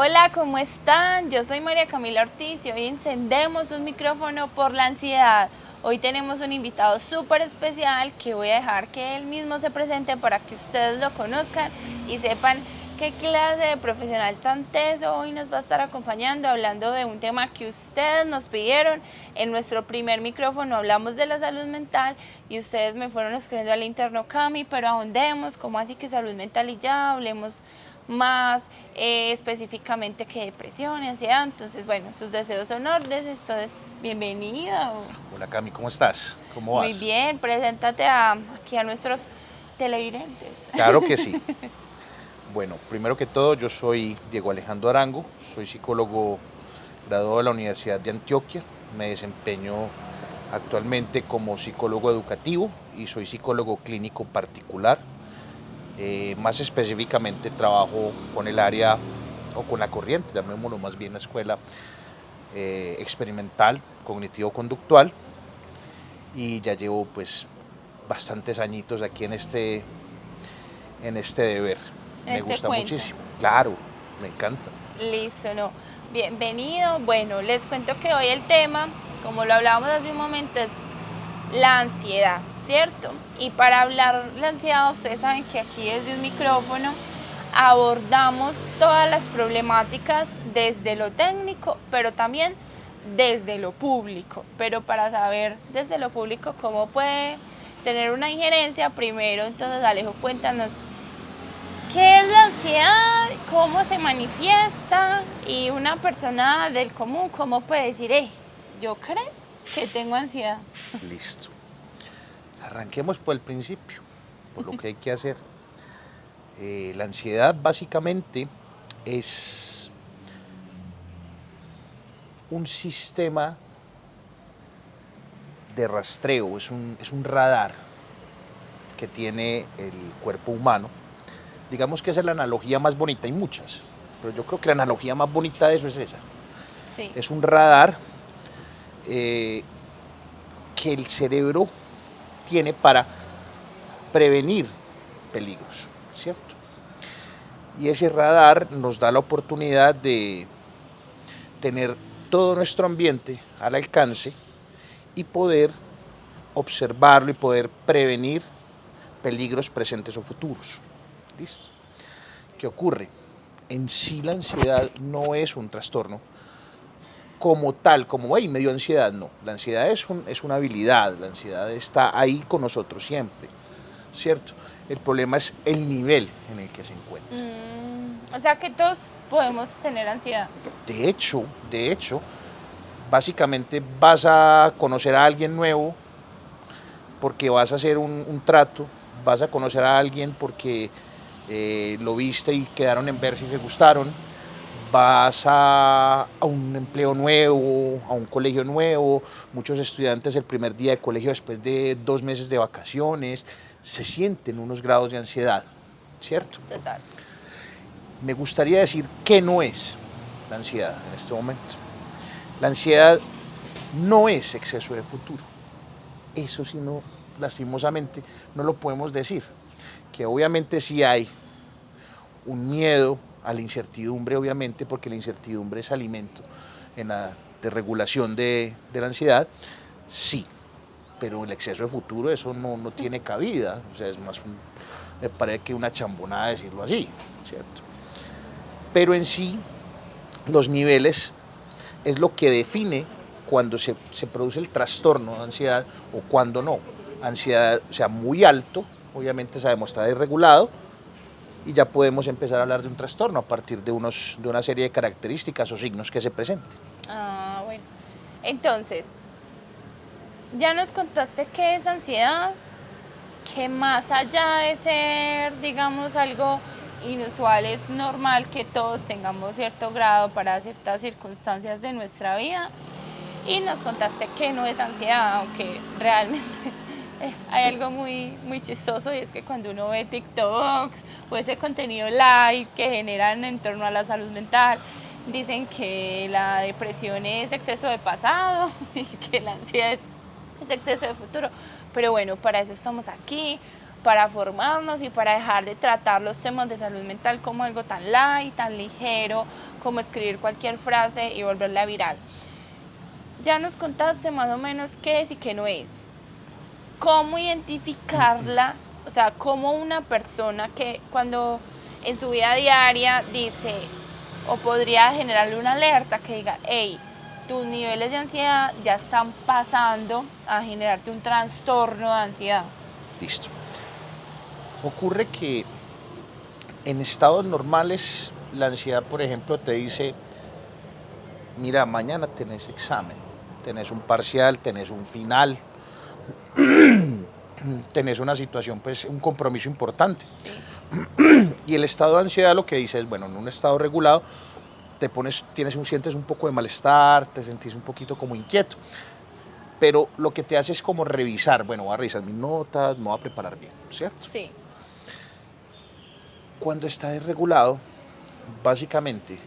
Hola, ¿cómo están? Yo soy María Camila Ortiz y hoy encendemos un micrófono por la ansiedad. Hoy tenemos un invitado súper especial que voy a dejar que él mismo se presente para que ustedes lo conozcan y sepan qué clase de profesional tan teso hoy nos va a estar acompañando hablando de un tema que ustedes nos pidieron. En nuestro primer micrófono hablamos de la salud mental y ustedes me fueron escribiendo al interno: Cami, pero ahondemos, ¿cómo así que salud mental? Y ya hablemos más específicamente que depresión y ansiedad. Entonces, bueno, sus deseos son órdenes, entonces bienvenido. Hola Cami, ¿cómo estás? ¿Cómo Muy vas? bien, preséntate aquí a nuestros televidentes. Claro que sí. Bueno, primero que todo, yo soy Diego Alejandro Arango, soy psicólogo graduado de la Universidad de Antioquia, me desempeño actualmente como psicólogo educativo y soy psicólogo clínico particular. Más específicamente trabajo con el área o con la corriente, llamémoslo más bien la escuela experimental cognitivo-conductual, y ya llevo pues bastantes añitos aquí en este deber. Me gusta Cuento. muchísimo, claro, me encanta. Listo, no. Bienvenido. Bueno, les cuento que hoy el tema, como lo hablábamos hace un momento, es la ansiedad, ¿cierto? Y para hablar de la ansiedad, ustedes saben que aquí desde un micrófono abordamos todas las problemáticas desde lo técnico, pero también desde lo público. Pero para saber desde lo público cómo puede tener una injerencia, primero, entonces Alejo, cuéntanos qué es la ansiedad, cómo se manifiesta y una persona del común, cómo puede decir, yo creo que tengo ansiedad. Listo. Arranquemos por el principio, por lo que hay que hacer. La ansiedad básicamente es un sistema de rastreo, es un radar que tiene el cuerpo humano. Digamos que esa es la analogía más bonita, hay muchas, pero yo creo que la analogía más bonita de eso es esa. Sí. Es un radar que el cerebro tiene para prevenir peligros, ¿cierto? Y ese radar nos da la oportunidad de tener todo nuestro ambiente al alcance y poder observarlo y poder prevenir peligros presentes o futuros. ¿Listo? ¿Qué ocurre? En sí la ansiedad no es un trastorno como tal, como me dio ansiedad, no. La ansiedad es una habilidad, la ansiedad está ahí con nosotros siempre, ¿cierto? El problema es el nivel en el que se encuentra. O sea que todos podemos tener ansiedad. De hecho, básicamente vas a conocer a alguien nuevo porque vas a hacer un trato, vas a conocer a alguien porque lo viste y quedaron en verse y se gustaron, vas a un empleo nuevo, a un colegio nuevo, muchos estudiantes el primer día de colegio después de 2 meses de vacaciones, se sienten unos grados de ansiedad, ¿cierto? Total. Me gustaría decir qué no es la ansiedad en este momento. La ansiedad no es exceso de futuro. Eso sí, no, lastimosamente, no lo podemos decir. Que obviamente sí hay un miedo a la incertidumbre, obviamente, porque la incertidumbre es alimento en la regulación de la ansiedad, sí, pero el exceso de futuro, eso no tiene cabida, o sea, es más, me parece que una chambonada decirlo así, ¿cierto? Pero en sí, los niveles es lo que define cuando se produce el trastorno de ansiedad o cuando no. Ansiedad, o sea, muy alto, obviamente se ha demostrado irregulado, y ya podemos empezar a hablar de un trastorno a partir de una serie de características o signos que se presenten. Ah, bueno. Entonces, ya nos contaste qué es ansiedad, que más allá de ser, digamos, algo inusual, es normal que todos tengamos cierto grado para ciertas circunstancias de nuestra vida. Y nos contaste que no es ansiedad, aunque realmente hay algo muy chistoso, y es que cuando uno ve TikToks o ese contenido light que generan en torno a la salud mental, dicen que la depresión es exceso de pasado y que la ansiedad es exceso de futuro. Pero bueno, para eso estamos aquí, para formarnos y para dejar de tratar los temas de salud mental como algo tan light, tan ligero, como escribir cualquier frase y volverla viral. Ya nos contaste más o menos qué es y qué no es. ¿Cómo identificarla? O sea, cómo una persona que cuando en su vida diaria dice, o podría generarle una alerta que diga, hey, tus niveles de ansiedad ya están pasando a generarte un trastorno de ansiedad. Listo. Ocurre que en estados normales la ansiedad, por ejemplo, te dice, mira, mañana tenés examen, tenés un parcial, tenés un final, tenés una situación, pues un compromiso importante. Sí. Y el estado de ansiedad lo que dice es, bueno, en un estado regulado sientes un poco de malestar, te sentís un poquito como inquieto, pero lo que te hace es como revisar, bueno, voy a revisar mis notas, me voy a preparar bien, ¿cierto? Sí. Cuando está desregulado, básicamente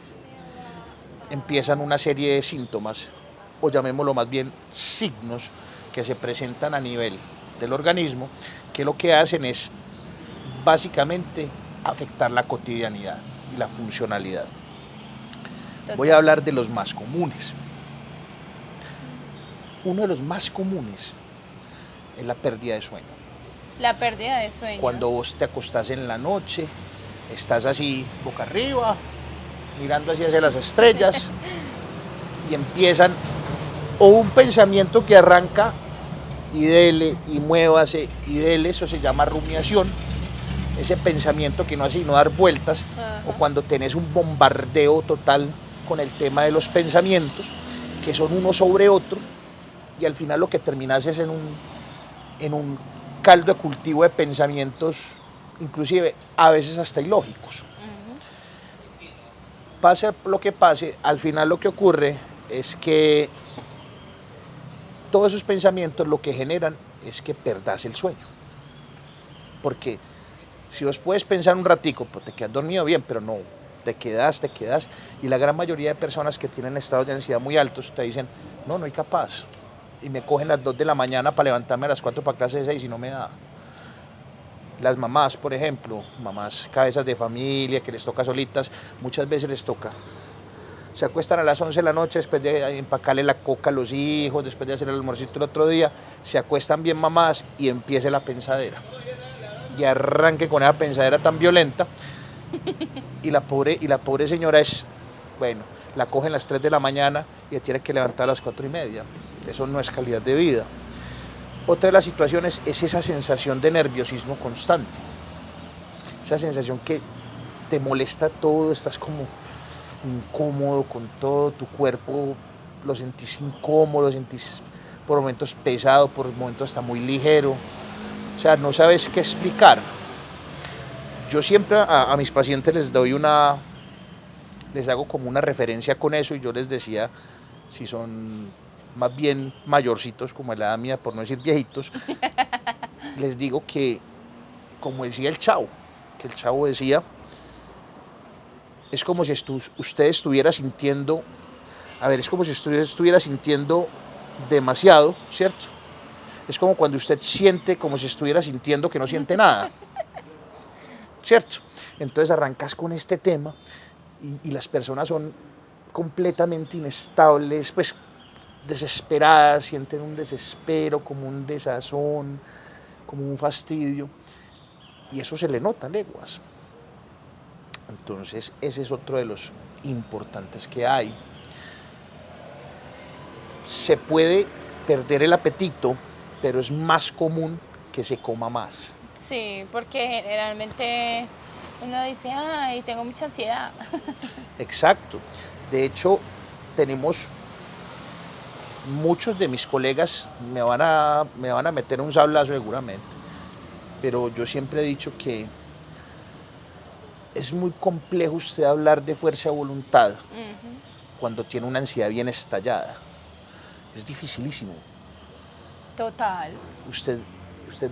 empiezan una serie de síntomas, o llamémoslo más bien signos, que se presentan a nivel del organismo, que lo que hacen es básicamente afectar la cotidianidad y la funcionalidad. Total. Voy a hablar de los más comunes. Uno de los más comunes es la pérdida de sueño. La pérdida de sueño. Cuando vos te acostás en la noche, estás así boca arriba, mirando hacia las estrellas y empiezan o un pensamiento que arranca y dele y muévase y dele, eso se llama rumiación, ese pensamiento que no hace sino dar vueltas. Ajá. O cuando tenés un bombardeo total con el tema de los pensamientos, que son uno sobre otro, y al final lo que terminas es en un caldo de cultivo de pensamientos, inclusive a veces hasta ilógicos. Uh-huh. Pase lo que pase, al final lo que ocurre es que todos esos pensamientos lo que generan es que perdás el sueño. Porque si vos puedes pensar un ratico, pues te quedas dormido bien, pero no, te quedas. Y la gran mayoría de personas que tienen estados de ansiedad muy altos te dicen, no hay capaz. Y me cogen las 2 de la mañana para levantarme a las 4 para clase de 6 y no me da. Las mamás, por ejemplo, mamás cabezas de familia que les toca solitas, muchas veces les toca. Se acuestan a las 11 de la noche después de empacarle la coca a los hijos, después de hacer el almuercito el otro día, se acuestan bien mamás y empieza la pensadera. Y arranque con esa pensadera tan violenta. Y la pobre señora la cogen a las 3 de la mañana y tiene que levantar a las 4:30. Eso no es calidad de vida. Otra de las situaciones es esa sensación de nerviosismo constante. Esa sensación que te molesta todo, estás como incómodo con todo, tu cuerpo lo sentís incómodo, lo sentís por momentos pesado, por momentos hasta muy ligero. O sea, no sabes qué explicar. Yo siempre a mis pacientes les hago como una referencia con eso y yo les decía, si son más bien mayorcitos como la edad mía, por no decir viejitos, les digo que, como decía el Chavo, que el Chavo decía, es como si usted estuviera sintiendo, es como si estuviera sintiendo demasiado, ¿cierto? Es como cuando usted siente como si estuviera sintiendo que no siente nada, ¿cierto? Entonces arrancas con este tema y las personas son completamente inestables, pues desesperadas, sienten un desespero, como un desazón, como un fastidio, y eso se le nota en leguas. Entonces ese es otro de los importantes que hay. Se puede perder el apetito, pero es más común que se coma más. Sí, porque generalmente uno dice, ay, tengo mucha ansiedad. Exacto. De hecho, tenemos muchos de mis colegas, me van a meter un sablazo seguramente, pero yo siempre he dicho que es muy complejo usted hablar de fuerza de voluntad cuando tiene una ansiedad bien estallada. Es dificilísimo. Total. Usted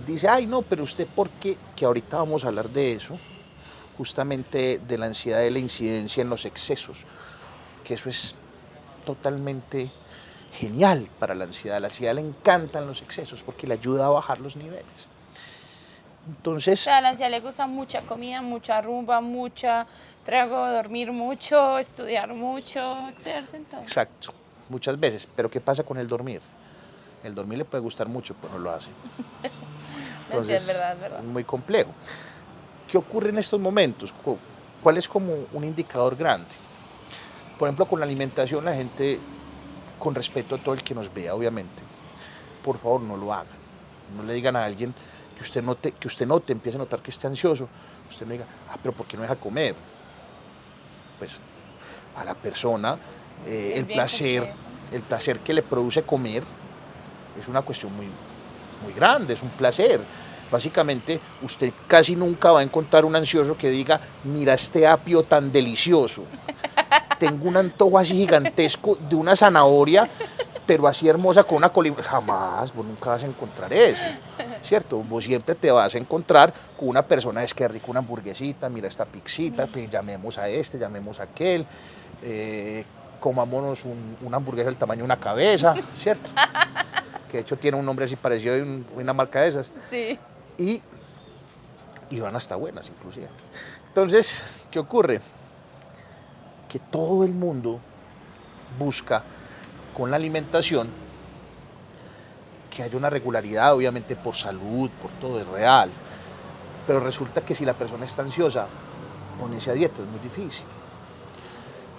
dice, ay no, pero usted ¿por qué? Que ahorita vamos a hablar de eso, justamente de la ansiedad, de la incidencia en los excesos, que eso es totalmente genial para la ansiedad. A la ansiedad le encantan los excesos porque le ayuda a bajar los niveles. O Entonces, sea, a la ansiedad le gusta mucha comida, mucha rumba, mucha trago, dormir mucho, estudiar mucho, excederse en todo. exacto, muchas veces. Pero ¿qué pasa con el dormir? El dormir le puede gustar mucho, pero no lo hace. No, sí, es Entonces, verdad, es verdad. es muy complejo. ¿Qué ocurre en estos momentos? ¿Cuál es como un indicador grande? Por ejemplo, con la alimentación, la gente, con respeto a todo el que nos vea, obviamente, por favor, no lo hagan. No le digan a alguien que usted note, empiece a notar que está ansioso. Usted no diga, pero ¿por qué no deja comer? Pues a la persona Es el bien placer, complejo. el placer que le produce comer es una cuestión muy grande, es un placer. Básicamente, usted casi nunca va a encontrar un ansioso que diga, mira este apio tan delicioso. Tengo un antojo así gigantesco de una zanahoria, pero así hermosa con una coliflor. Jamás, vos nunca vas a encontrar eso, ¿cierto? Vos siempre te vas a encontrar con una persona, es que rico una hamburguesita, mira esta pixita, pues llamemos a este, llamemos a aquel, comámonos una hamburguesa del tamaño de una cabeza, ¿cierto? Que de hecho tiene un nombre así parecido de una marca de esas. Sí. Y van hasta buenas inclusive. Entonces, ¿qué ocurre? Que todo el mundo busca con la alimentación que haya una regularidad, obviamente por salud, por todo, es real. Pero resulta que si la persona está ansiosa, ponerse a dieta es muy difícil.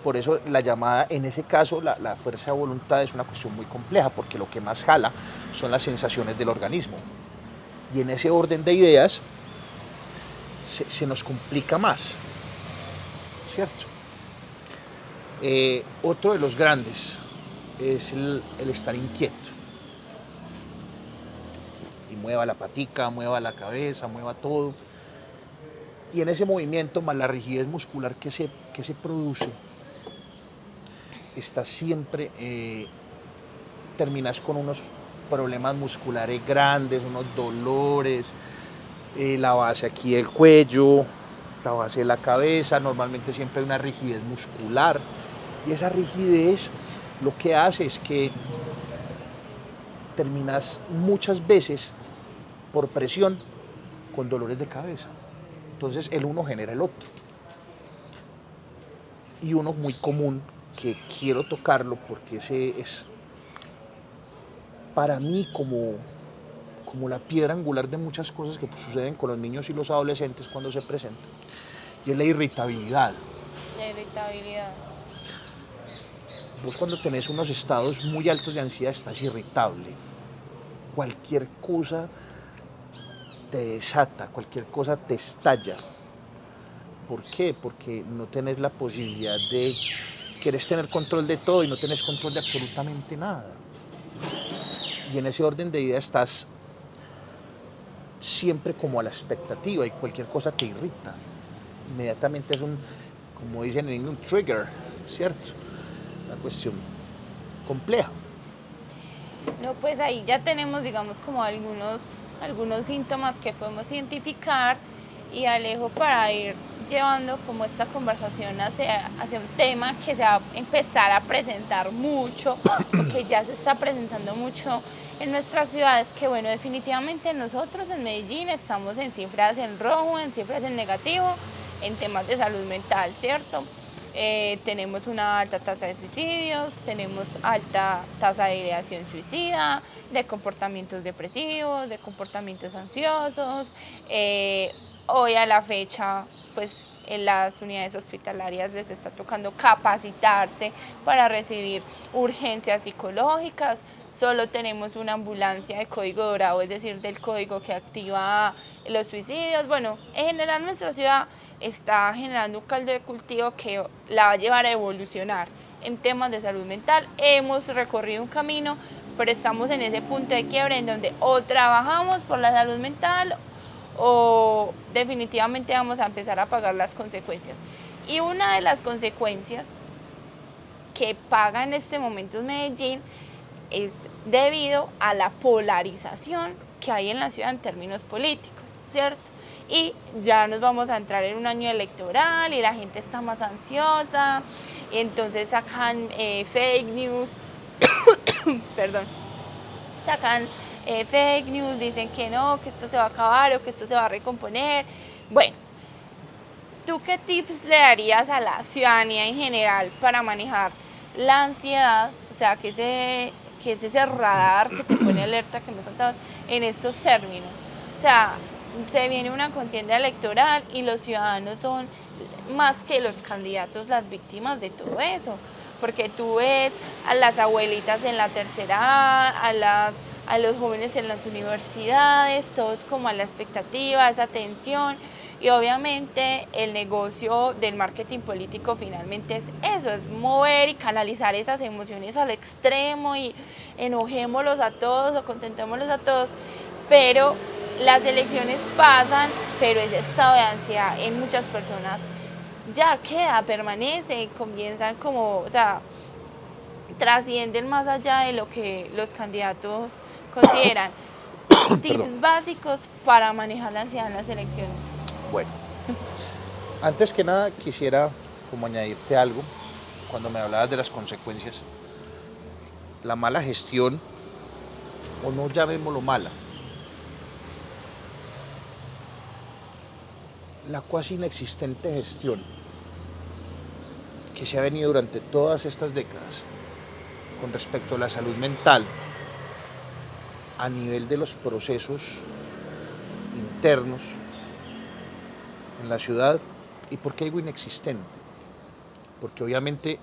Por eso la llamada, en ese caso, la fuerza de voluntad es una cuestión muy compleja, porque lo que más jala son las sensaciones del organismo. Y en ese orden de ideas se nos complica más, ¿cierto? Otro de los grandes es el estar inquieto. Y mueva la patica, mueva la cabeza, mueva todo. Y en ese movimiento, más la rigidez muscular que se produce, está siempre, terminas con unos problemas musculares grandes, unos dolores, la base aquí del cuello, la base de la cabeza, normalmente siempre hay una rigidez muscular. Y esa rigidez lo que hace es que terminas muchas veces por presión con dolores de cabeza. Entonces el uno genera el otro. Y uno muy común que quiero tocarlo porque ese es para mí como la piedra angular de muchas cosas que suceden con los niños y los adolescentes cuando se presentan. Y es la irritabilidad. La irritabilidad. Vos cuando tenés unos estados muy altos de ansiedad estás irritable. Cualquier cosa te desata, cualquier cosa te estalla. ¿Por qué? Porque no tenés la posibilidad de... Querés tener control de todo y no tenés control de absolutamente nada. Y en ese orden de ideas estás siempre como a la expectativa y cualquier cosa te irrita. Inmediatamente es como dicen en inglés, un trigger, ¿cierto? Una cuestión compleja. No, pues ahí ya tenemos, digamos, como algunos síntomas que podemos identificar, y Alejo, para ir llevando como esta conversación hacia un tema que se va a empezar a presentar mucho, o que ya se está presentando mucho en nuestras ciudades, que bueno, definitivamente nosotros en Medellín estamos en cifras en rojo, en cifras en negativo, en temas de salud mental, ¿cierto? Tenemos una alta tasa de suicidios, tenemos alta tasa de ideación suicida, de comportamientos depresivos, de comportamientos ansiosos. Hoy a la fecha, pues en las unidades hospitalarias les está tocando capacitarse para recibir urgencias psicológicas. Solo tenemos una ambulancia de código dorado, es decir, del código que activa los suicidios. Bueno, en general nuestra ciudad está generando un caldo de cultivo que la va a llevar a evolucionar en temas de salud mental. Hemos recorrido un camino, pero estamos en ese punto de quiebre en donde o trabajamos por la salud mental o definitivamente vamos a empezar a pagar las consecuencias. Y una de las consecuencias que paga en este momento Medellín es debido a la polarización que hay en la ciudad en términos políticos, ¿cierto? Y ya nos vamos a entrar en un año electoral y la gente está más ansiosa, y entonces sacan fake news, perdón, sacan fake news, dicen que no, que esto se va a acabar o que esto se va a recomponer. Bueno, ¿tú qué tips le darías a la ciudadanía en general para manejar la ansiedad? O sea, que es ese radar que te pone alerta que me contabas en estos términos. O sea, se viene una contienda electoral y los ciudadanos son más que los candidatos las víctimas de todo eso. Porque tú ves a las abuelitas en la tercera edad, a los jóvenes en las universidades, todos como a la expectativa, esa tensión. Y obviamente el negocio del marketing político finalmente es eso, es mover y canalizar esas emociones al extremo y enojémoslos a todos o contentémoslos a todos, pero las elecciones pasan, pero ese estado de ansiedad en muchas personas ya queda, permanece, comienzan como, o sea, trascienden más allá de lo que los candidatos consideran. Tips básicos para manejar la ansiedad en las elecciones. Bueno, antes que nada quisiera como añadirte algo cuando me hablabas de las consecuencias. La mala gestión, o no llamémoslo mala, la casi inexistente gestión que se ha venido durante todas estas décadas con respecto a la salud mental a nivel de los procesos internos en la ciudad. ¿Y por qué digo inexistente? Porque obviamente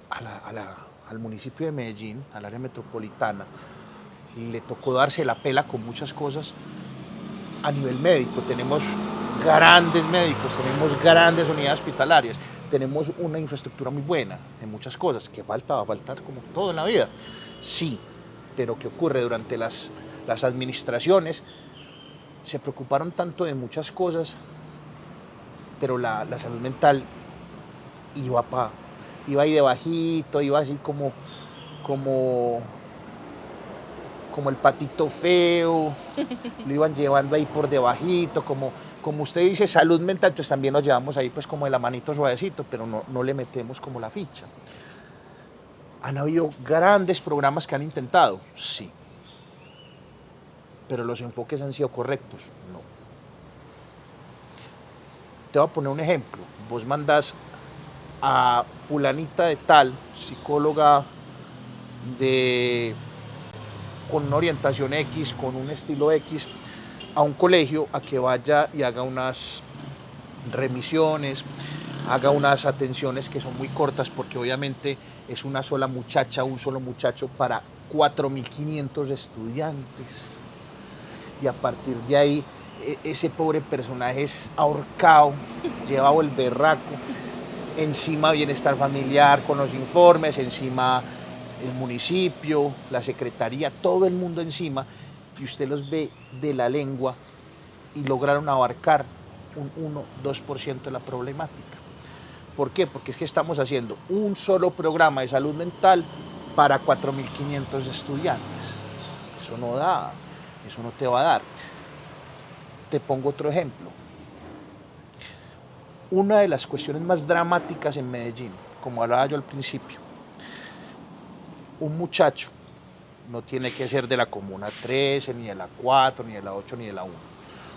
al municipio de Medellín, al área metropolitana, le tocó darse la pela con muchas cosas a nivel médico. Tenemos grandes médicos, tenemos grandes unidades hospitalarias, tenemos una infraestructura muy buena en muchas cosas, que va a faltar como todo en la vida. Sí, pero ¿qué ocurre? Durante las administraciones se preocuparon tanto de muchas cosas, pero la salud mental iba ahí de bajito, iba así como el patito feo, lo iban llevando ahí por debajito, como usted dice, salud mental, entonces también lo llevamos ahí pues como de la manito suavecito, pero no le metemos como la ficha. ¿Han habido grandes programas que han intentado? Sí. ¿Pero los enfoques han sido correctos? No. Te voy a poner un ejemplo. Vos mandás a fulanita de tal, psicóloga con una orientación X, con un estilo X, a un colegio a que vaya y haga unas remisiones, haga unas atenciones que son muy cortas, porque obviamente es una sola muchacha, un solo muchacho para 4.500 estudiantes. Y a partir de ahí, ese pobre personaje es ahorcado, llevado el berraco, encima bienestar familiar con los informes, encima el municipio, la secretaría, todo el mundo encima, y usted los ve de la lengua y lograron abarcar un 1-2% de la problemática. ¿Por qué? Porque es que estamos haciendo un solo programa de salud mental para 4.500 estudiantes. Eso no da, eso no te va a dar. Te pongo otro ejemplo. Una de las cuestiones más dramáticas en Medellín, como hablaba yo al principio, un muchacho no tiene que ser de la comuna 13, ni de la 4, ni de la 8, ni de la 1.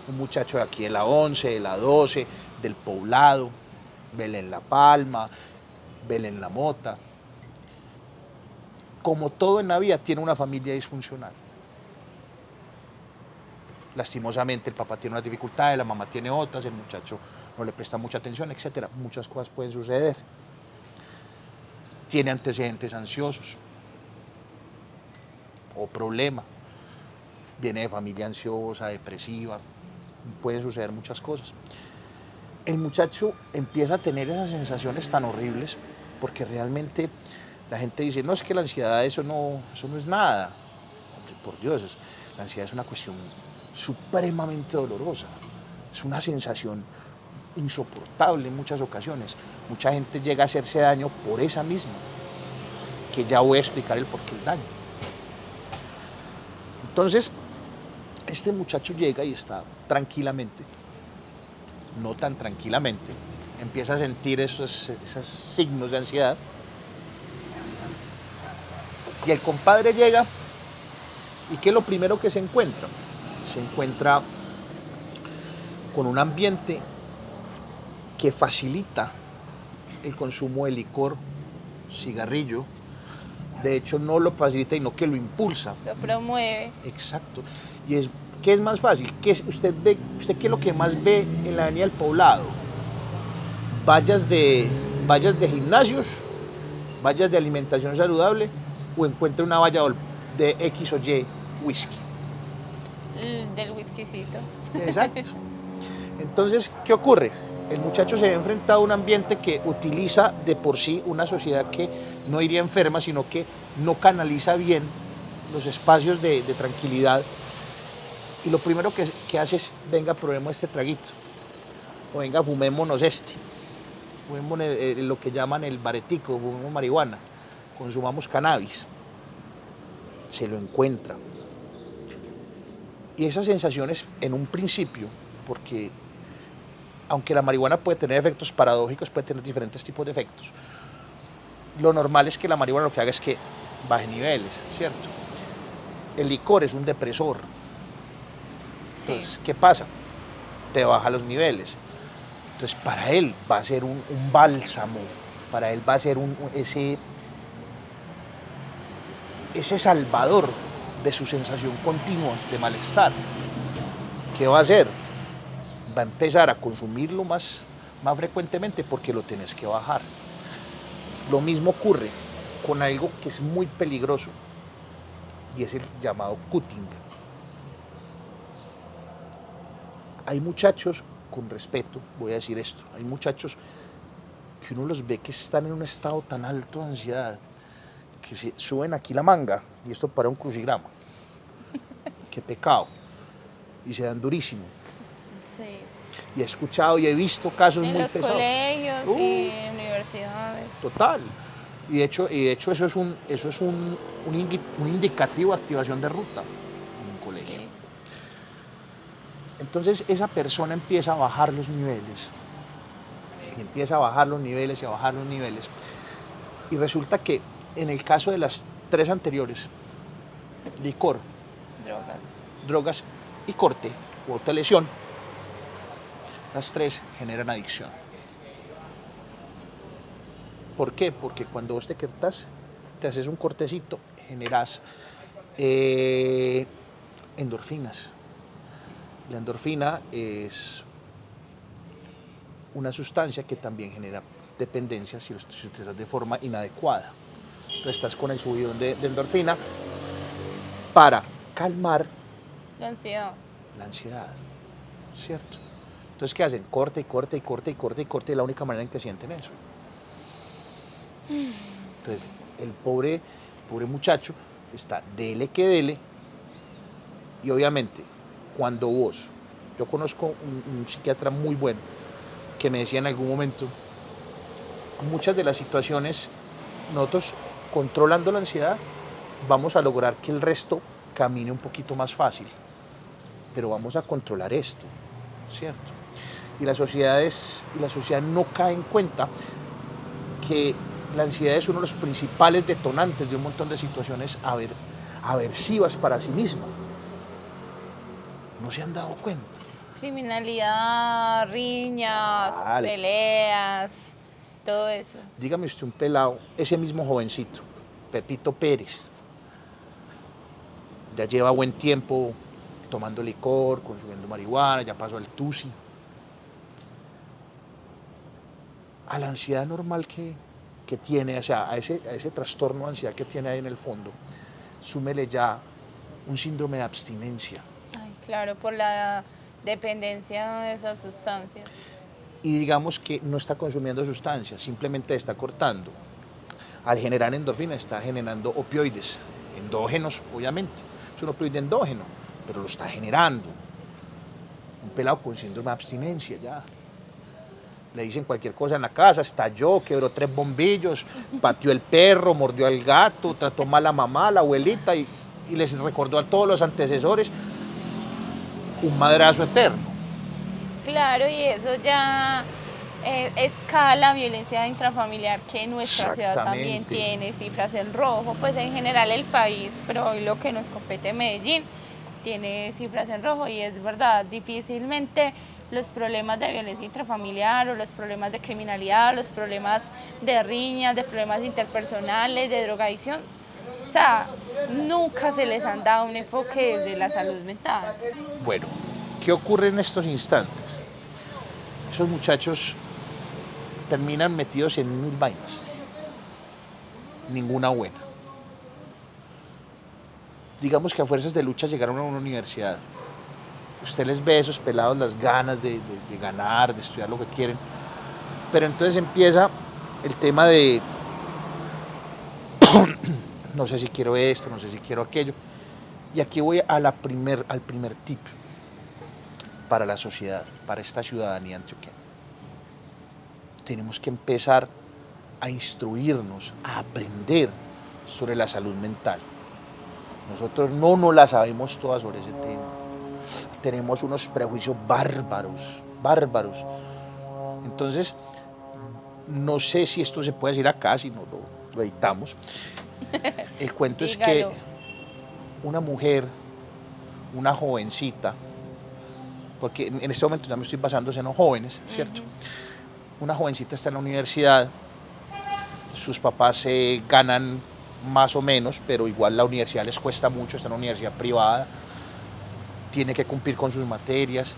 Un muchacho de aquí de la 11, de la 12, del Poblado, Belén La Palma, Belén La Mota. Como todo en la vida, tiene una familia disfuncional. Lastimosamente el papá tiene unas dificultades, la mamá tiene otras, el muchacho no le presta mucha atención, etcétera. Muchas cosas pueden suceder. Tiene antecedentes ansiosos o problema. Viene de familia ansiosa, depresiva. Pueden suceder muchas cosas. El muchacho empieza a tener esas sensaciones tan horribles porque realmente la gente dice, no, es que la ansiedad eso no es nada. Hombre, por Dios, la ansiedad es una cuestión supremamente dolorosa. Es una sensación insoportable en muchas ocasiones. Mucha gente llega a hacerse daño por esa misma, que ya voy a explicar el porqué del daño. Entonces, este muchacho llega y está tranquilamente, no tan tranquilamente, empieza a sentir esos signos de ansiedad, y el compadre llega ¿Y qué es lo primero que se encuentra? Se encuentra con un ambiente que facilita el consumo de licor, cigarrillo. De hecho, no lo facilita, sino que lo impulsa. Lo promueve. Exacto. Y es, ¿qué es más fácil? ¿Usted qué es lo que más ve en la avenida del Poblado? Vallas de gimnasios, vallas de alimentación saludable, o encuentra una valla de X o Y whisky. Del whiskycito. Exacto. Entonces, ¿qué ocurre? El muchacho se ve enfrentado a un ambiente que utiliza de por sí una sociedad que no iría enferma, sino que no canaliza bien los espacios de tranquilidad. Y lo primero que hace es, venga, probemos este traguito. O venga, fumémonos este. Fumemos lo que llaman el baretico, fumemos marihuana. Consumamos cannabis. Se lo encuentra. Y esas sensaciones en un principio, porque aunque la marihuana puede tener efectos paradójicos, puede tener diferentes tipos de efectos, lo normal es que la marihuana lo que haga es que baje niveles, ¿cierto? El licor es un depresor. Entonces, Sí. ¿qué pasa? Te baja los niveles. Entonces, para él va a ser un bálsamo, para él va a ser ese salvador de su sensación continua de malestar. ¿Qué va a hacer? Va a empezar a consumirlo más frecuentemente porque lo tienes que bajar. Lo mismo ocurre con algo que es muy peligroso y es el llamado cutting. Hay muchachos, con respeto voy a decir esto, hay muchachos que uno los ve que están en un estado tan alto de ansiedad que se suben aquí la manga y esto para un crucigrama. Qué pecado. Y se dan durísimo. Sí. Y he escuchado y he visto casos En muy los pesados. colegios y universidades. Total. Y de hecho eso es un indicativo de activación de ruta en un colegio. Sí. Entonces esa persona empieza a bajar los niveles. Y empieza a bajar los niveles y a bajar los niveles. Y resulta que en el caso de las tres anteriores, licor, Drogas. drogas y corte u autolesión, las tres generan adicción. ¿Por qué? Porque cuando vos te quitas, te haces un cortecito, generas endorfinas. La endorfina es una sustancia que también genera dependencia si lo utilizas de forma inadecuada. Entonces estás con el subidón de endorfina para calmar La ansiedad. la ansiedad, ¿cierto? Entonces, ¿qué hacen? Corte y corte y corte y corte y corte, y la única manera en que sienten eso. Entonces, el pobre muchacho está dele que dele, y obviamente, cuando yo conozco un psiquiatra muy bueno que me decía en algún momento, muchas de las situaciones, nosotros controlando la ansiedad, vamos a lograr que el resto camine un poquito más fácil, pero vamos a controlar esto, ¿cierto? Y la sociedad no cae en cuenta que la ansiedad es uno de los principales detonantes de un montón de situaciones aversivas para sí misma. No se han dado cuenta. Criminalidad, riñas, Vale. peleas, todo eso. Dígame usted un pelado, ese mismo jovencito, Pepito Pérez, ya lleva buen tiempo tomando licor, consumiendo marihuana, ya pasó al tusi. A la ansiedad normal que tiene, o sea, a ese trastorno de ansiedad que tiene ahí en el fondo, súmele ya un síndrome de abstinencia. Ay, claro, por la dependencia de esas sustancias. Y digamos que no está consumiendo sustancias, simplemente está cortando. Al generar endorfina está generando opioides, endógenos, obviamente. Es un opioide endógeno, pero lo está generando. Un pelado con síndrome de abstinencia ya. Le dicen cualquier cosa en la casa, estalló, quebró 3 bombillos, pateó el perro, mordió al gato, trató mal a la mamá, a la abuelita y les recordó a todos los antecesores un madrazo eterno. Claro, y eso ya escala violencia intrafamiliar que nuestra ciudad también Exactamente. tiene cifras en rojo, pues en general el país, pero hoy lo que nos compete Medellín tiene cifras en rojo y es verdad, difícilmente los problemas de violencia intrafamiliar o los problemas de criminalidad, los problemas de riñas, de problemas interpersonales, de drogadicción, o sea, nunca se les han dado un enfoque desde la salud mental. Bueno, ¿qué ocurre en estos instantes? Esos muchachos terminan metidos en mil vainas, ninguna buena. Digamos que a fuerzas de lucha llegaron a una universidad. Usted les ve a esos pelados las ganas de ganar, de estudiar lo que quieren. Pero entonces empieza el tema de no sé si quiero esto, no sé si quiero aquello. Y aquí voy a al primer tip para la sociedad, para esta ciudadanía antioqueña. Tenemos que empezar a instruirnos, a aprender sobre la salud mental. Nosotros no nos la sabemos todas sobre ese tema. Tenemos unos prejuicios bárbaros, bárbaros. Entonces, no sé si esto se puede decir acá, si no lo editamos. El cuento es que Dígalo. una mujer, una jovencita, porque en este momento ya me estoy basando en los jóvenes, ¿cierto? Una jovencita está en la universidad, sus papás ganan más o menos, pero igual la universidad les cuesta mucho, está en una universidad privada, tiene que cumplir con sus materias,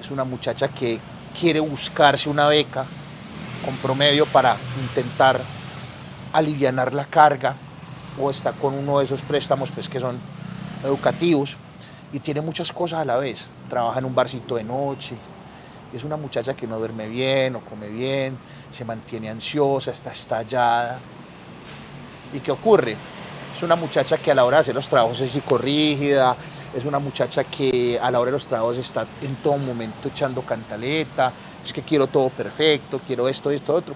es una muchacha que quiere buscarse una beca con promedio para intentar alivianar la carga o está con uno de esos préstamos pues, que son educativos y tiene muchas cosas a la vez, trabaja en un barcito de noche, es una muchacha que no duerme bien, no come bien, se mantiene ansiosa, está estallada. ¿Y qué ocurre? Es una muchacha que a la hora de hacer los trabajos es psicorrígida, es una muchacha que a la hora de los trabajos está en todo momento echando cantaleta, es que quiero todo perfecto, quiero esto y esto otro.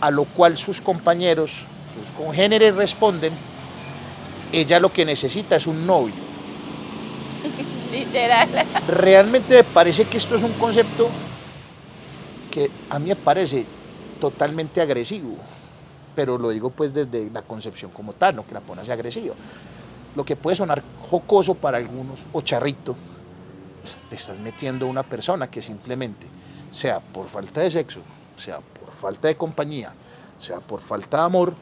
A lo cual sus compañeros, sus congéneres responden, ella lo que necesita es un novio. Literal. Realmente me parece que esto es un concepto que a mí me parece totalmente agresivo, pero lo digo pues desde la concepción como tal, no que la pone así agresiva. Lo que puede sonar jocoso para algunos o charrito, le estás metiendo a una persona que simplemente, sea por falta de sexo, sea por falta de compañía, sea por falta de amor,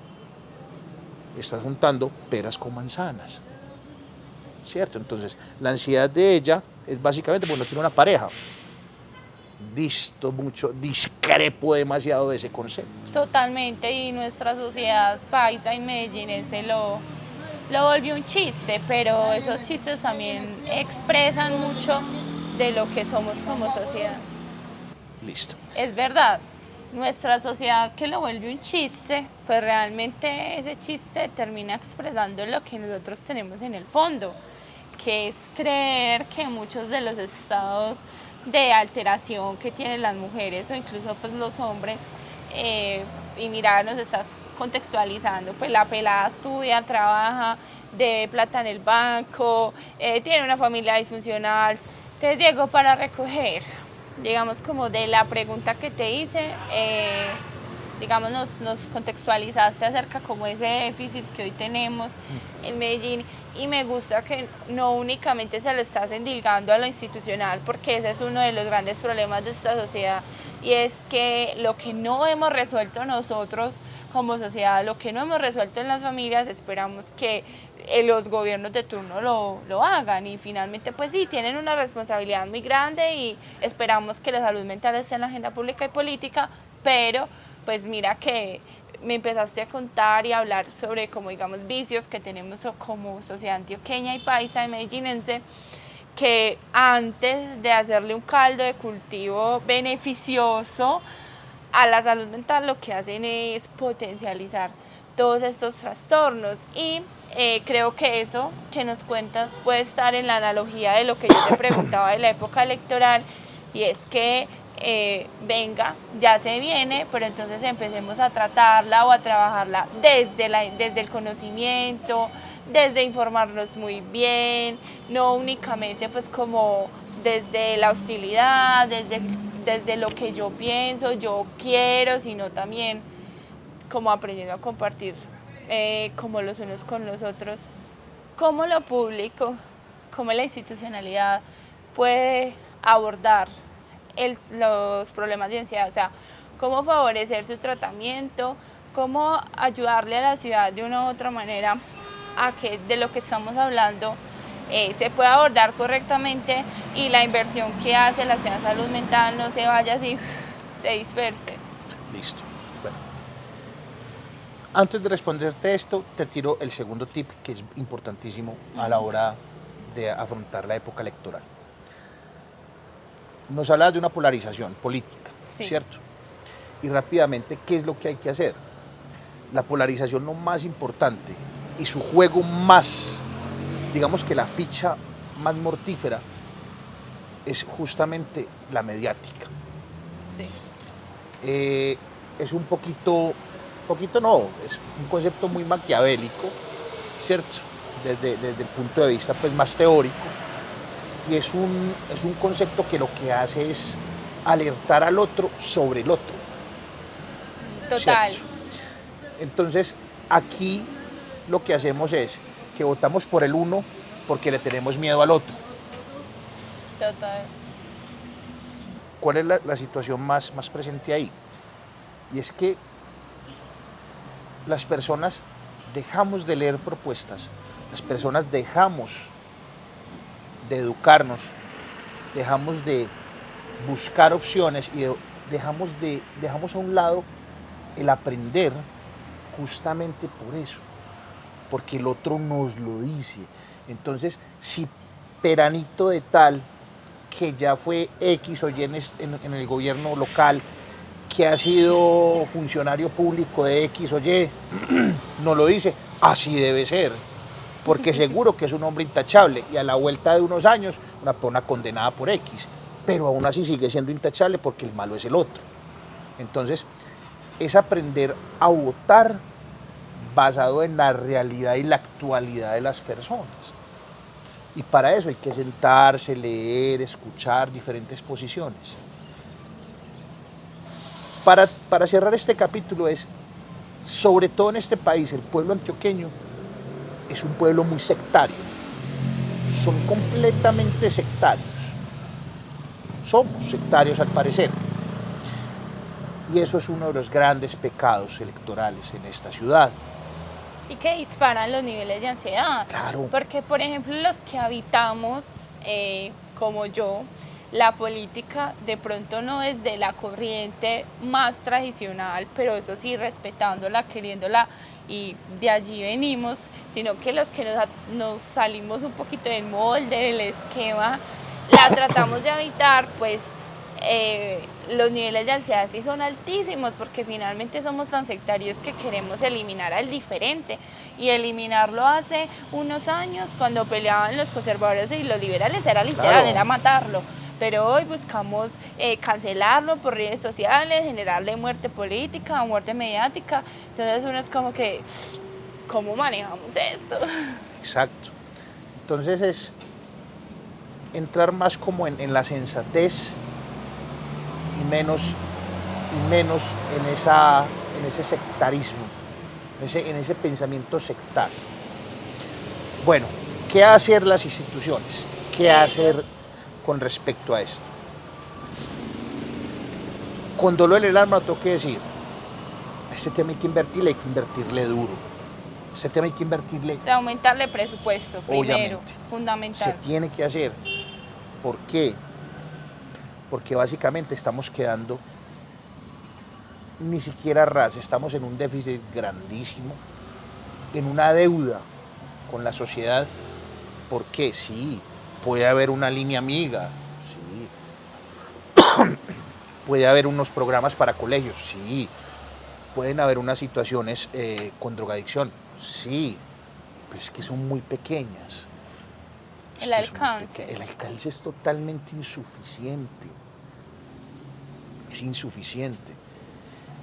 estás juntando peras con manzanas, ¿cierto? Entonces, la ansiedad de ella es básicamente porque no tiene una pareja. Disto mucho, discrepo demasiado de ese concepto. Totalmente, y nuestra sociedad paisa y medellinense lo volvió un chiste, pero esos chistes también expresan mucho de lo que somos como sociedad. Listo. Es verdad, nuestra sociedad que lo vuelve un chiste, pues realmente ese chiste termina expresando lo que nosotros tenemos en el fondo, que es creer que muchos de los estados de alteración que tienen las mujeres o incluso pues los hombres, y mira, nos estás contextualizando, pues la pelada estudia, trabaja, debe plata en el banco, tiene una familia disfuncional. Entonces, Diego, para recoger, digamos, como de la pregunta que te hice, digamos, nos contextualizaste acerca como ese déficit que hoy tenemos en Medellín y me gusta que no únicamente se lo estás endilgando a lo institucional, porque ese es uno de los grandes problemas de esta sociedad y es que lo que no hemos resuelto nosotros como sociedad, lo que no hemos resuelto en las familias, esperamos que los gobiernos de turno lo hagan y finalmente pues sí, tienen una responsabilidad muy grande y esperamos que la salud mental esté en la agenda pública y política, pero pues mira que me empezaste a contar y a hablar sobre como digamos vicios que tenemos como sociedad antioqueña y paisa y medellinense, que antes de hacerle un caldo de cultivo beneficioso a la salud mental lo que hacen es potencializar todos estos trastornos y creo que eso que nos cuentas puede estar en la analogía de lo que yo te preguntaba de la época electoral y es que venga, ya se viene, pero entonces empecemos a tratarla o a trabajarla desde el conocimiento, desde informarnos muy bien, no únicamente pues como desde la hostilidad, desde desde lo que yo pienso, yo quiero, sino también como aprendiendo a compartir como los unos con los otros. ¿Cómo lo público, cómo la institucionalidad puede abordar los problemas de ansiedad? O sea, cómo favorecer su tratamiento, cómo ayudarle a la ciudad de una u otra manera a que de lo que estamos hablando se pueda abordar correctamente y la inversión que hace la ciudad en salud mental no se vaya así, se disperse. Listo. Bueno, antes de responderte esto, te tiro el segundo tip que es importantísimo a la hora de afrontar la época electoral. Nos hablas de una polarización política, Sí. ¿cierto? Y rápidamente, ¿qué es lo que hay que hacer? La polarización no más importante y su juego más, digamos que la ficha más mortífera, es justamente la mediática. Sí. Es un poquito no, es un concepto muy maquiavélico, ¿cierto? Desde el punto de vista pues, más teórico. Y es un concepto que lo que hace es alertar al otro sobre el otro. Total. ¿Cierto? Entonces, aquí lo que hacemos es que votamos por el uno porque le tenemos miedo al otro. Total. ¿Cuál es la situación más presente ahí? Y es que las personas dejamos de leer propuestas, las personas dejamos de educarnos, dejamos de buscar opciones y dejamos a un lado el aprender justamente por eso, porque el otro nos lo dice. Entonces, si peranito de tal, que ya fue X o Y en el gobierno local, que ha sido funcionario público de X o Y, no lo dice, así debe ser, porque seguro que es un hombre intachable y a la vuelta de unos años una persona condenada por X, pero aún así sigue siendo intachable porque el malo es el otro. Entonces, es aprender a votar basado en la realidad y la actualidad de las personas. Y para eso hay que sentarse, leer, escuchar diferentes posiciones. Para cerrar este capítulo es, sobre todo en este país, el pueblo antioqueño es un pueblo muy sectario. Son completamente sectarios. Somos sectarios al parecer. Y eso es uno de los grandes pecados electorales en esta ciudad. Y que disparan los niveles de ansiedad. Claro. Porque, por ejemplo, los que habitamos, como yo, la política de pronto no es de la corriente más tradicional, pero eso sí, respetándola, queriéndola, y de allí venimos, sino que los que nos salimos un poquito del molde, del esquema, la tratamos de habitar, pues los niveles de ansiedad sí son altísimos, porque finalmente somos tan sectarios que queremos eliminar al diferente, y eliminarlo hace unos años, cuando peleaban los conservadores y los liberales, era literal, Claro. era matarlo. Pero hoy buscamos cancelarlo por redes sociales, generarle muerte política, muerte mediática. Entonces uno es como que, ¿cómo manejamos esto? Exacto. Entonces es entrar más como en la sensatez y menos en ese sectarismo, en ese pensamiento sectario. Bueno, ¿qué hacer las instituciones? ¿Qué hacer con respecto a esto? Con dolor en el alma tengo que decir, a este tema hay que invertirle duro. A este tema hay que invertirle. O sea, aumentarle presupuesto primero, Obviamente. fundamental. Se tiene que hacer. ¿Por qué? Porque básicamente estamos quedando ni siquiera ras, estamos en un déficit grandísimo, en una deuda con la sociedad. ¿Por qué? Sí, puede haber una línea amiga, sí. Puede haber unos programas para colegios, sí. Pueden haber unas situaciones con drogadicción, sí. Pero es que son muy pequeñas. El alcance. El alcance es totalmente insuficiente. Es insuficiente.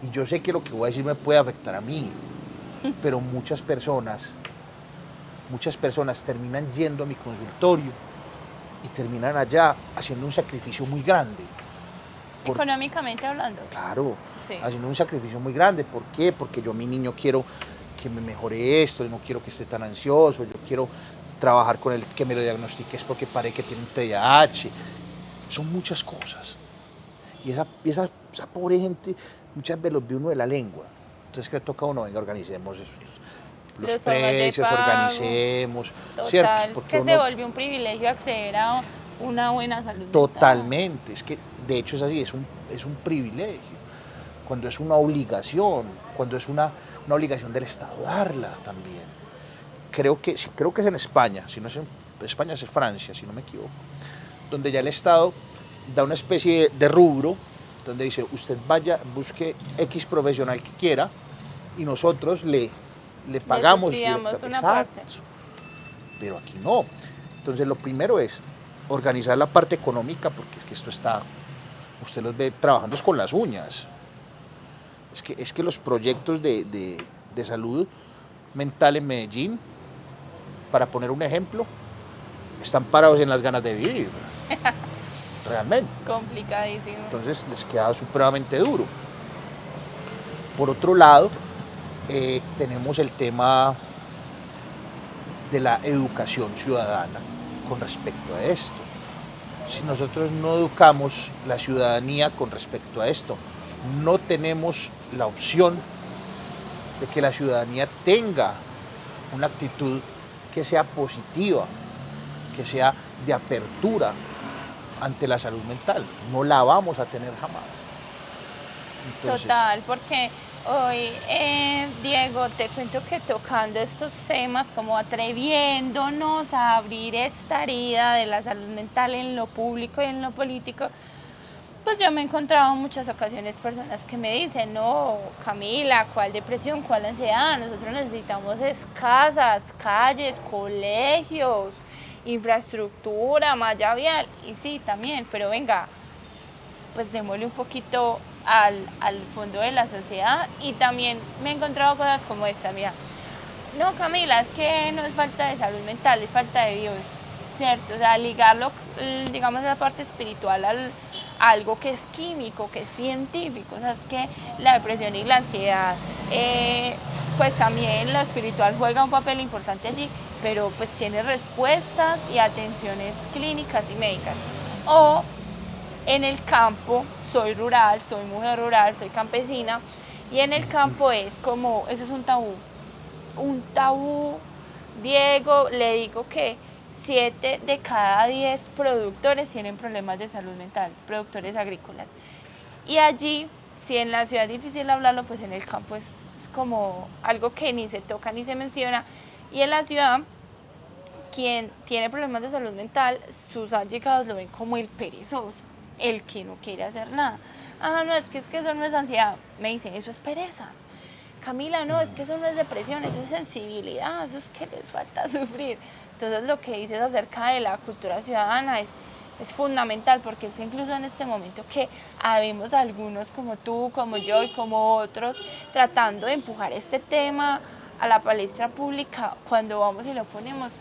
Y yo sé que lo que voy a decir me puede afectar a mí, pero muchas personas terminan yendo a mi consultorio y terminan allá haciendo un sacrificio muy grande. Económicamente hablando. Claro, Sí. haciendo un sacrificio muy grande. ¿Por qué? Porque yo a mi niño quiero que me mejore esto, no quiero que esté tan ansioso, yo quiero trabajar con él, que me lo diagnostiques porque parece que tiene un TDAH. Son muchas cosas. Y esa pobre gente muchas veces los ve uno de la lengua. Entonces, ¿qué toca a uno? Venga, organicemos los Las formas de precios, pago. organicemos, ¿cierto? Total, es Porque que se uno, volvió un privilegio acceder a una buena salud mental. totalmente, es que de hecho es así, es un privilegio. Cuando es una obligación, cuando es una obligación del Estado darla también. Creo que es en España, si no es en España es en Francia, si no me equivoco, donde ya el Estado da una especie de rubro donde dice, usted vaya, busque X profesional que quiera y nosotros le pagamos subsidiamos una Exacto. parte. Pero aquí no. Entonces lo primero es organizar la parte económica, porque es que esto está, usted los ve trabajando con las uñas. Es que los proyectos de salud mental en Medellín, para poner un ejemplo, están parados en las ganas de vivir. Realmente. Complicadísimo. Entonces les queda supremamente duro. Por otro lado, tenemos el tema de la educación ciudadana con respecto a esto. Si nosotros no educamos la ciudadanía con respecto a esto, no tenemos la opción de que la ciudadanía tenga una actitud que sea positiva, que sea de apertura ante la salud mental. No la vamos a tener jamás. Entonces, total, porque hoy, Diego, te cuento que tocando estos temas, como atreviéndonos a abrir esta herida de la salud mental en lo público y en lo político, pues yo me he encontrado en muchas ocasiones personas que me dicen, no, Camila, ¿cuál depresión, cuál ansiedad? Nosotros necesitamos casas, calles, colegios, infraestructura, malla vial, y sí, también, pero venga, pues démosle un poquito al fondo de la sociedad. Y también me he encontrado cosas como esta, mira, no, Camila, es que no es falta de salud mental, es falta de Dios, ¿cierto? O sea, ligarlo, digamos, esa parte espiritual a algo que es químico, que es científico. O sea, es que la depresión y la ansiedad, pues también lo espiritual juega un papel importante allí, pero pues tiene respuestas y atenciones clínicas y médicas. O en el campo, soy rural, soy mujer rural, soy campesina, y en el campo es como, eso es un tabú, Diego, le digo que 7 de cada 10 productores tienen problemas de salud mental, productores agrícolas. Y allí, si en la ciudad es difícil hablarlo, pues en el campo es como algo que ni se toca ni se menciona. Y en la ciudad, quien tiene problemas de salud mental, sus allegados lo ven como el perezoso, el que no quiere hacer nada. Ah, no, es que eso no es ansiedad. Me dicen, eso es pereza. Camila, no, es que eso no es depresión, eso es sensibilidad, eso es que les falta sufrir. Entonces lo que dices acerca de la cultura ciudadana es fundamental, porque es incluso en este momento que habemos algunos como tú, como yo y como otros tratando de empujar este tema a la palestra pública. Cuando vamos y lo ponemos,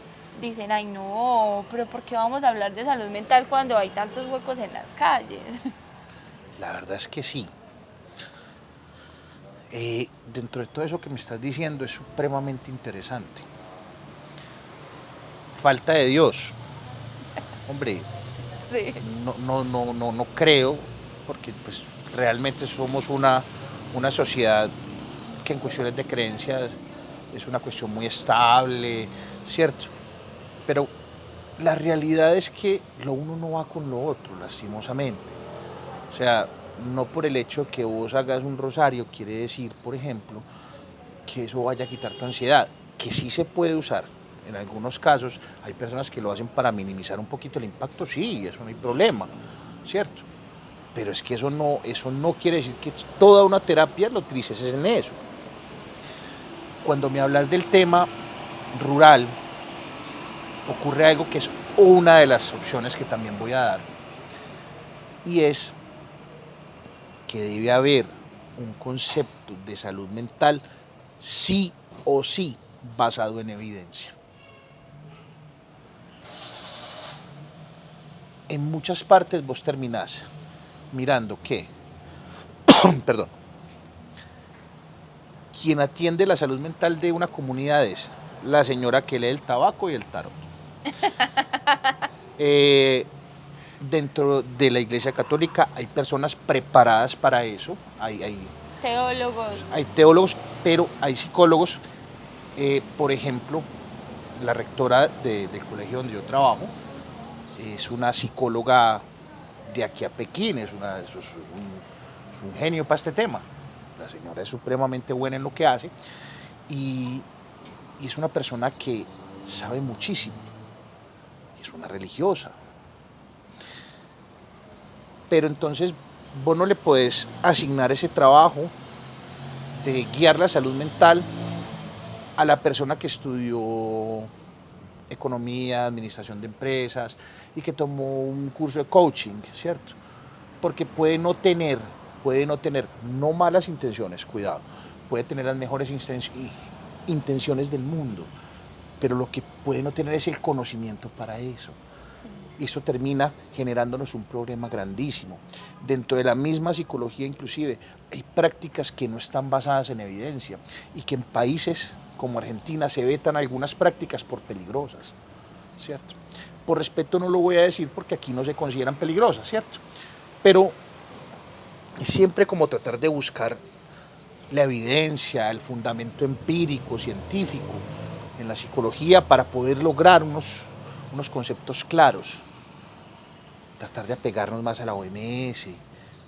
dicen, ay no, pero ¿por qué vamos a hablar de salud mental cuando hay tantos huecos en las calles? La verdad es que sí. Dentro de todo eso que me estás diciendo es supremamente interesante. Falta de Dios. Hombre, Sí. no creo, porque pues realmente somos una sociedad que en cuestiones de creencias es una cuestión muy estable, ¿cierto? Pero la realidad es que lo uno no va con lo otro, lastimosamente. O sea, no por el hecho que vos hagas un rosario quiere decir, por ejemplo, que eso vaya a quitar tu ansiedad, que sí se puede usar. En algunos casos hay personas que lo hacen para minimizar un poquito el impacto, sí, eso no hay problema, ¿cierto? Pero es que eso no quiere decir que toda una terapia lo utilices en eso. Cuando me hablas del tema rural, ocurre algo que es una de las opciones que también voy a dar, y es que debe haber un concepto de salud mental sí o sí basado en evidencia. En muchas partes vos terminás mirando que, perdón, quien atiende la salud mental de una comunidad es la señora que lee el tabaco y el tarot. Dentro de la Iglesia Católica hay personas preparadas para eso, Teólogos. hay teólogos, pero hay psicólogos. Por ejemplo, la rectora del colegio donde yo trabajo es una psicóloga de aquí a Pekín, es un genio para este tema. La señora es supremamente buena en lo que hace y es una persona que sabe muchísimo, es una religiosa. Pero entonces vos no le podés asignar ese trabajo de guiar la salud mental a la persona que estudió economía, administración de empresas y que tomó un curso de coaching, ¿cierto? Porque puede no tener no malas intenciones, cuidado, puede tener las mejores intenciones del mundo, pero lo que puede no tener es el conocimiento para eso. Y eso termina generándonos un problema grandísimo. Dentro de la misma psicología, inclusive, hay prácticas que no están basadas en evidencia y que en países como Argentina se vetan algunas prácticas por peligrosas, ¿cierto? Por respeto no lo voy a decir porque aquí no se consideran peligrosas, ¿cierto? Pero es siempre como tratar de buscar la evidencia, el fundamento empírico, científico en la psicología para poder lograr unos conceptos claros. Tratar de apegarnos más a la OMS,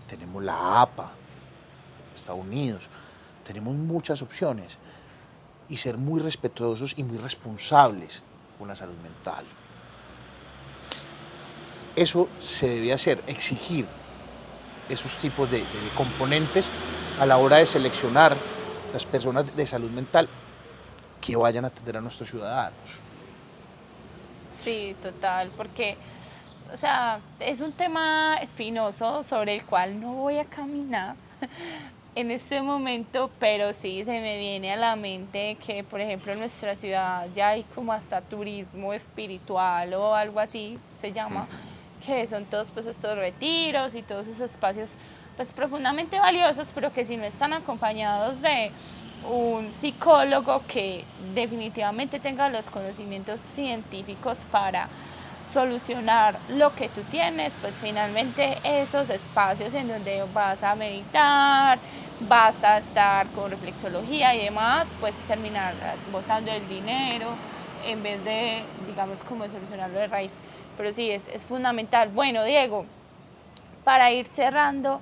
tenemos la APA, Estados Unidos, tenemos muchas opciones y ser muy respetuosos y muy responsables con la salud mental. Eso se debe hacer, exigir esos tipos de componentes a la hora de seleccionar las personas de salud mental que vayan a atender a nuestros ciudadanos. Sí, total, porque, o sea, es un tema espinoso sobre el cual no voy a caminar en este momento, pero sí se me viene a la mente que, por ejemplo, en nuestra ciudad ya hay como hasta turismo espiritual o algo así se llama, que son todos pues estos retiros y todos esos espacios pues profundamente valiosos, pero que si no están acompañados de un psicólogo que definitivamente tenga los conocimientos científicos para solucionar lo que tú tienes, pues finalmente esos espacios en donde vas a meditar, vas a estar con reflexología y demás, pues terminar botando el dinero en vez de, digamos, como solucionarlo de raíz. Pero sí, es fundamental. Bueno, Diego, para ir cerrando,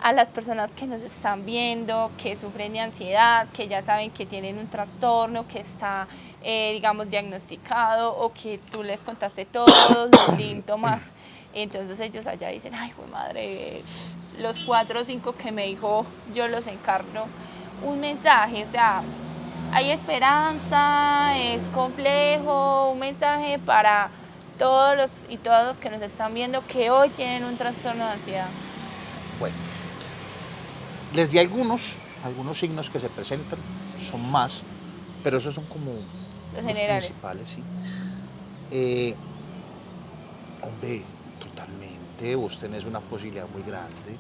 a las personas que nos están viendo, que sufren de ansiedad, que ya saben que tienen un trastorno, que está, digamos, diagnosticado o que tú les contaste todos los síntomas, entonces ellos allá dicen, ay, güey, madre, los 4 o 5 que me dijo, yo los encarno. Un mensaje, o sea, hay esperanza, es complejo, un mensaje para todos los y todas los que nos están viendo que hoy tienen un trastorno de ansiedad. Bueno, les di algunos signos que se presentan, son más, pero esos son como Los los generales. principales, ¿sí? Hombre, totalmente, vos tenés una posibilidad muy grande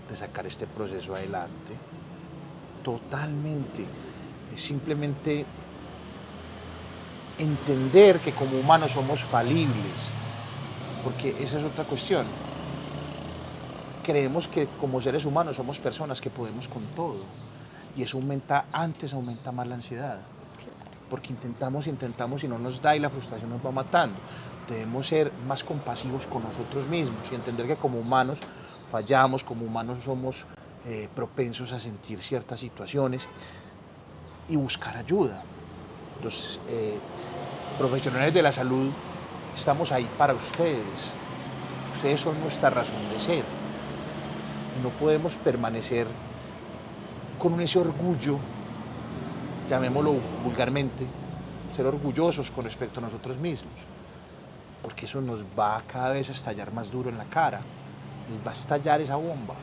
de sacar este proceso adelante, totalmente. Es simplemente entender que como humanos somos falibles, porque esa es otra cuestión. Creemos que como seres humanos somos personas que podemos con todo y eso aumenta más la ansiedad, porque intentamos y no nos da y la frustración nos va matando. Debemos ser más compasivos con nosotros mismos y entender que como humanos fallamos, como humanos somos propensos a sentir ciertas situaciones y buscar ayuda. Entonces, profesionales de la salud, estamos ahí para ustedes. Ustedes son nuestra razón de ser. No podemos permanecer con ese orgullo, llamémoslo vulgarmente, ser orgullosos con respecto a nosotros mismos, porque eso nos va cada vez a estallar más duro en la cara, nos va a estallar esa bomba.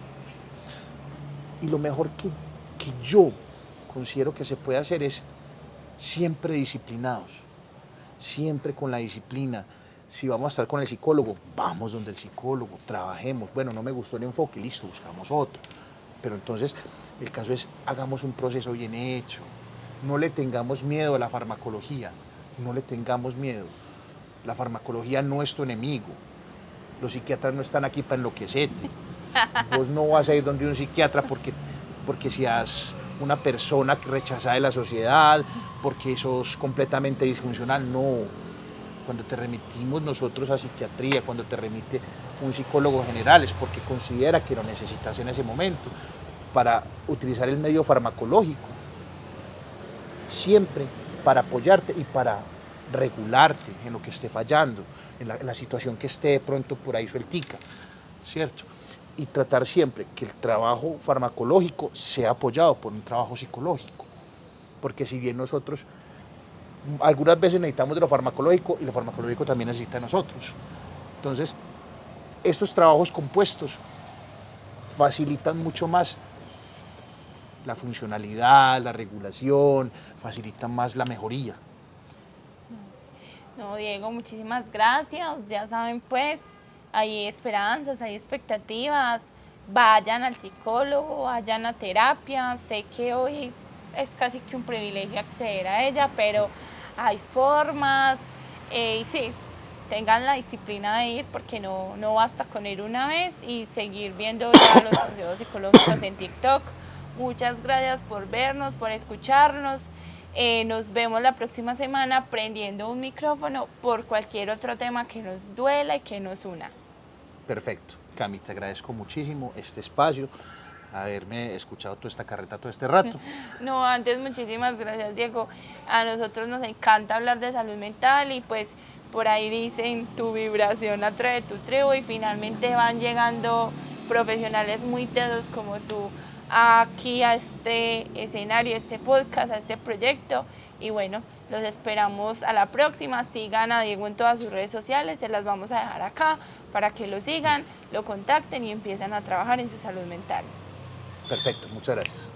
Y lo mejor que yo considero que se puede hacer es siempre disciplinados, siempre con la disciplina Si vamos a estar con el psicólogo, vamos donde el psicólogo, trabajemos. Bueno, no me gustó el enfoque, listo, buscamos otro. Pero entonces, el caso es, hagamos un proceso bien hecho. No le tengamos miedo a la farmacología, no le tengamos miedo. La farmacología no es tu enemigo. Los psiquiatras no están aquí para enloquecerte. Vos no vas a ir donde un psiquiatra porque seas una persona rechazada de la sociedad, porque sos completamente disfuncional. No. Cuando te remitimos nosotros a psiquiatría, cuando te remite un psicólogo general, es porque considera que lo necesitas en ese momento para utilizar el medio farmacológico, siempre para apoyarte y para regularte en lo que esté fallando, en la situación que esté de pronto por ahí sueltica, ¿cierto? Y tratar siempre que el trabajo farmacológico sea apoyado por un trabajo psicológico, porque si bien nosotros algunas veces necesitamos de lo farmacológico y lo farmacológico también necesita de nosotros. Entonces, estos trabajos compuestos facilitan mucho más la funcionalidad, la regulación, facilitan más la mejoría. No, Diego, muchísimas gracias. Ya saben, pues, hay esperanzas, hay expectativas. Vayan al psicólogo, vayan a terapia. Sé que hoy es casi que un privilegio acceder a ella, pero hay formas. Y sí, tengan la disciplina de ir, porque no basta con ir una vez y seguir viendo ya los consejos psicológicos en TikTok. Muchas gracias por vernos, por escucharnos. Nos vemos la próxima semana prendiendo un micrófono por cualquier otro tema que nos duela y que nos una. Perfecto. Cami, te agradezco muchísimo este espacio, haberme escuchado toda esta carreta todo este rato. No, antes muchísimas gracias, Diego. A nosotros nos encanta hablar de salud mental y pues por ahí dicen tu vibración atrae tu tribu y finalmente van llegando profesionales muy tesos como tú aquí a este escenario, a este podcast, a este proyecto. Y bueno, los esperamos a la próxima. Sigan a Diego en todas sus redes sociales, se las vamos a dejar acá para que lo sigan, lo contacten y empiecen a trabajar en su salud mental. Perfecto, muchas gracias.